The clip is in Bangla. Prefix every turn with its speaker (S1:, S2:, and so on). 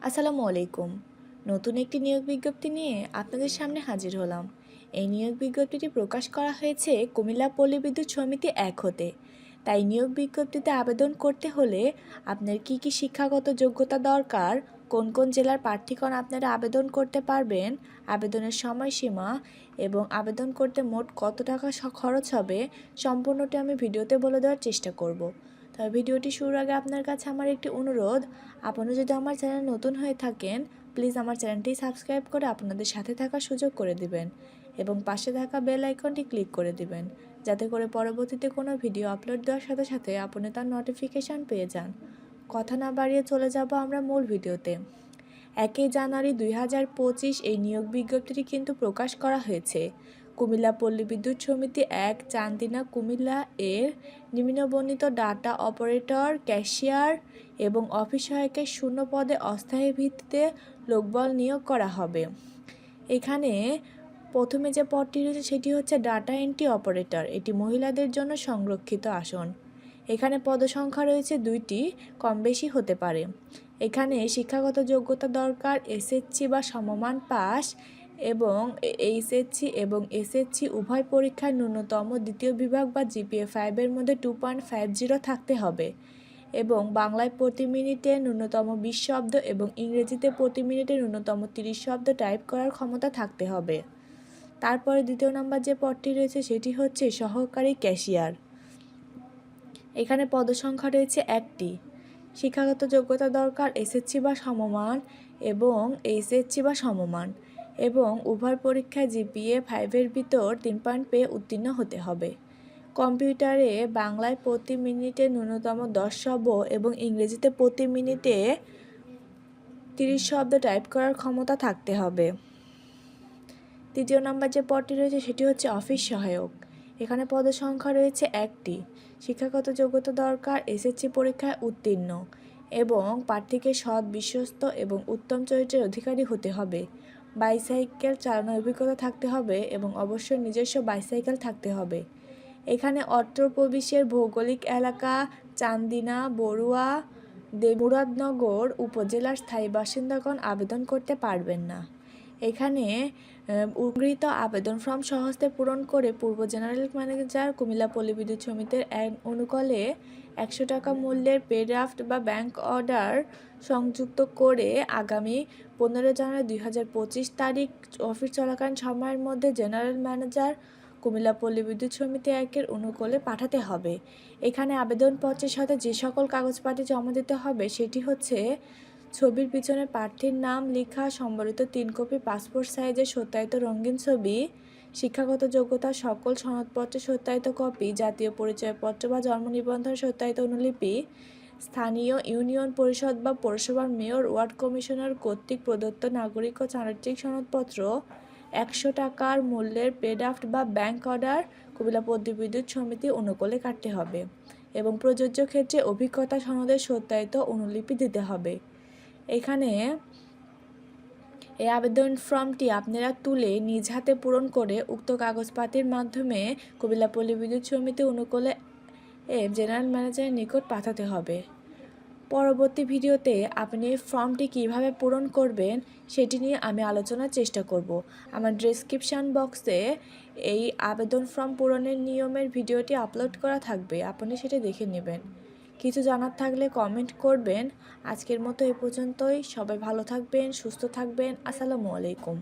S1: আসসালামু আলাইকুম। নতুন একটি নিয়োগ বিজ্ঞপ্তি নিয়ে আপনাদের সামনে হাজির হলাম। এই নিয়োগ বিজ্ঞপ্তিটি প্রকাশ করা হয়েছে কুমিল্লা পল্লী বিদ্যুৎ সমিতি ১ হতে। তাই নিয়োগ বিজ্ঞপ্তিতে আবেদন করতে হলে আপনার কি শিক্ষাগত যোগ্যতা দরকার, কোন কোন জেলার প্রার্থীগণ আপনারা আবেদন করতে পারবেন, আবেদনের সময়সীমা এবং আবেদন করতে মোট কত টাকা খরচ হবে, সম্পূর্ণটি আমি ভিডিওতে বলে দেওয়ার চেষ্টা করব। তবে ভিডিওটি শুরুর আগে আপনার কাছে আমার একটি অনুরোধ, আপনি যদি আমার চ্যানেল নতুন হয়ে থাকেন প্লিজ আমার চ্যানেলটি সাবস্ক্রাইব করে আপনাদের সাথে থাকার সুযোগ করে দিবেন এবং পাশে থাকা বেল আইকনটি ক্লিক করে দিবেন, যাতে করে পরবর্তীতে কোনো ভিডিও আপলোড দেওয়ার সাথে সাথে আপনি তার নোটিফিকেশান পেয়ে যান। কথা না বাড়িয়ে চলে যাব আমরা মূল ভিডিওতে। 1 জানুয়ারি 2025 এই নিয়োগ বিজ্ঞপ্তিটি কিন্তু প্রকাশ করা হয়েছে। কুমিল্লা পল্লী বিদ্যুৎ সমিতি 1 চান্দিনা কুমিল্লা এর নিম্নবর্ণিত ডাটা অপারেটর, ক্যাশিয়ার এবং অফিস সহায়কের শূন্য পদে অস্থায়ী ভিত্তিতে লোকবল নিয়োগ করা হবে। এখানে প্রথমে যে পদটি রয়েছে সেটি হচ্ছে ডাটা এন্ট্রি অপারেটর। এটি মহিলাদের জন্য সংরক্ষিত আসন। এখানে পদসংখ্যা রয়েছে 2টি, কম বেশি হতে পারে। এখানে শিক্ষাগত যোগ্যতা দরকার এসএসসি বা সমমান পাস এবং এইচএসসি এবং এসএসসি উভয় পরীক্ষায় ন্যূনতম দ্বিতীয় বিভাগ বা জিপিএ 5-এর মধ্যে 2.50 থাকতে হবে এবং বাংলায় প্রতি মিনিটে ন্যূনতম 20 শব্দ এবং ইংরেজিতে প্রতি মিনিটে ন্যূনতম 30 শব্দ টাইপ করার ক্ষমতা থাকতে হবে। তারপরে দ্বিতীয় নম্বর যে পদটি রয়েছে সেটি হচ্ছে সহকারী ক্যাশিয়ার। এখানে পদসংখ্যা রয়েছে 1টি। শিক্ষাগত যোগ্যতা দরকার এসএসসি বা সমমান এবং এইচএসসি বা সমমান এবং উভয় পরীক্ষায় জিপিএ 5-এর ভিতর 3 পেয়ে উত্তীর্ণ হতে হবে। কম্পিউটারে বাংলায় প্রতি মিনিটে ন্যূনতম 10 শব্দ এবং ইংরেজিতে প্রতি মিনিটে 30 শব্দ টাইপ করার ক্ষমতা থাকতে হবে। তৃতীয় নম্বর যে পদটি রয়েছে সেটি হচ্ছে অফিস সহায়ক। এখানে পদসংখ্যা রয়েছে 1টি। শিক্ষাগত যোগ্যতা দরকার এসএসসি পরীক্ষায় উত্তীর্ণ এবং প্রার্থীকে সৎ, বিশ্বস্ত এবং উত্তম চরিত্রের অধিকারী হতে হবে। বাইসাইকেল চালানোর অভিজ্ঞতা থাকতে হবে এবং অবশ্যই নিজস্ব বাইসাইকেল থাকতে হবে। এখানে অত্র প্রবিশের ভৌগোলিক এলাকা চান্দিনা, বড়ুয়া, মুরাদনগর উপজেলার স্থায়ী বাসিন্দাগণ আবেদন করতে পারবেন না। এখানে গৃহীত আবেদন ফর্ম সহজে পূরণ করে পূর্ব জেনারেল ম্যানেজার কুমিল্লা পল্লী বিদ্যুৎ সমিতির অনুকূলে 100 টাকা মূল্যের পে ড্রাফট বা ব্যাংক অর্ডার সংযুক্ত করে আগামী 15 জানুয়ারি 2025 তারিখ অফিস চলাকালীন সময়ের মধ্যে জেনারেল ম্যানেজার কুমিল্লা পল্লী বিদ্যুৎ সমিতি 1-এর অনুকূলে পাঠাতে হবে। এখানে আবেদনপত্রের সাথে যে সকল কাগজপাতি জমা দিতে হবে সেটি হচ্ছে ছবির পিছনে প্রার্থীর নাম লেখা সম্বলিত 3 কপি পাসপোর্ট সাইজের সত্যায়িত রঙিন ছবি, শিক্ষাগত যোগ্যতার সকল সনদপত্রের সত্যায়িত কপি, জাতীয় পরিচয়পত্র বা জন্ম নিবন্ধন সত্যায়িত অনুলিপি, স্থানীয় ইউনিয়ন পরিষদ বা পৌরসভার মেয়র, ওয়ার্ড কমিশনার কর্তৃক প্রদত্ত নাগরিক ও চারিত্রিক সনদপত্র, 100 টাকার মূল্যের পে ড্রাফট বা ব্যাংক অর্ডার কুমিল্লা পল্লী বিদ্যুৎ সমিতি অনুকূলে কাটতে হবে এবং প্রযোজ্য ক্ষেত্রে অভিজ্ঞতা সনদের সত্যায়িত অনুলিপি দিতে হবে। এখানে এই আবেদন ফর্মটি আপনারা তুলে নিজ হাতে পূরণ করে উক্ত কাগজপাতির মাধ্যমে কুমিল্লা পল্লী বিদ্যুৎ সমিতি অনুকূলে জেনারেল ম্যানেজারের নিকট পাঠাতে হবে। পরবর্তী ভিডিওতে আপনি এই ফর্মটি কীভাবে পূরণ করবেন সেটি নিয়ে আমি আলোচনার চেষ্টা করব। আমার ডেসক্রিপশান বক্সে এই আবেদন ফর্ম পূরণের নিয়মের ভিডিওটি আপলোড করা থাকবে, আপনি সেটা দেখে নেবেন। কিছু জানার থাকলে কমেন্ট করবেন। আজকের মতো এ পর্যন্তই। সবাই ভালো থাকবেন, সুস্থ থাকবেন। আসসালামু আলাইকুম।